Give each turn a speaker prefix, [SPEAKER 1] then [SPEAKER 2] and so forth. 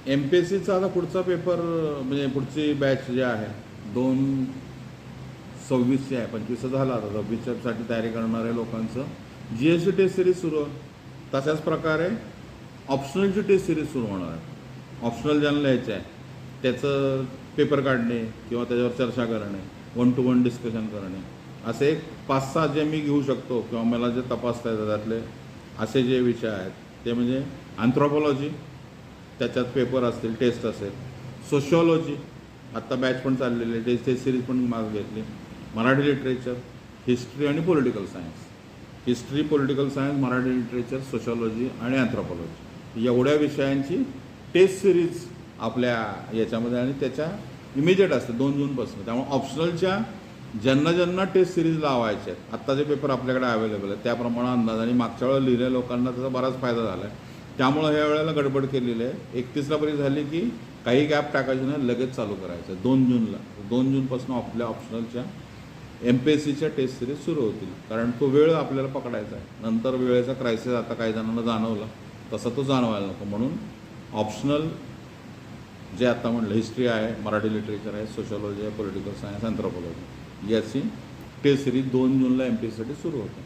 [SPEAKER 1] MPSCचा आता पुढचा पेपर म्हणजे पुढची बॅच जी आहे 2/26 आहे, 25 झाला आता 26साठी तयारी करणाऱ्या लोकांचं GST टेस्ट सिरीज सुरू आहे. तशाच प्रकारे ऑप्शनलची टेस्ट सिरीज सुरू होणार आहे. ऑप्शनल ज्यांना लिहायचं आहे त्याचं पेपर काढणे किंवा त्याच्यावर चर्चा करणे, 1 to 1 डिस्कशन करणे, असे एक 5-6 जे मी घेऊ शकतो किंवा मला जे तपासता येतात त्यातले असे जे विषय आहेत ते म्हणजे अँथ्रोपॉलॉजी, त्याच्यात पेपर असतील, टेस्ट असेल. सोशिओलॉजी आत्ता बॅच पण चाललेली आहे, टेस्ट सिरीज पण माग घेतली. मराठी लिटरेचर, हिस्ट्री आणि political science. History, political science, Marathi literature, sociology आणि अँथ्रोपॉलॉजी एवढ्या विषयांची टेस्ट सिरीज आपल्या याच्यामध्ये आणि त्याच्या इमिजिएट असते 2 जूनपासून. त्यामुळे ऑप्शनलच्या ज्यांना टेस्ट सिरीज लावायचे आहेत, आत्ताचे पेपर आपल्याकडे अवेलेबल आहेत त्याप्रमाणे अंदाज, आणि मागच्या वेळेला लिहिलेल्या लोकांना त्याचा बराच फायदा झाला आहे. त्यामुळं ह्या वेळेला गडबड केलेली आहे. 31ला बरी झाली की काही गॅप टाकायचे नाही, लगेच चालू करायचं 2 जूनला. 2 जूनपासून आपल्या ऑप्शनलच्या MPSCच्या टेस्ट सिरीज सुरू होतील, कारण तो वेळ आपल्याला पकडायचा आहे. नंतर वेळेचा क्रायसिस आता काही जणांना जाणवला तसा तो जाणवायला नको, म्हणून ऑप्शनल जे आता म्हटलं हिस्ट्री आहे, मराठी लिटरेचर आहे, सोशिओलॉजी आहे, पॉलिटिकल सायन्स, अँथ्रोपॉलॉजी याची टेस्ट सिरीज 2 जूनला MPSCसाठी सुरू होते.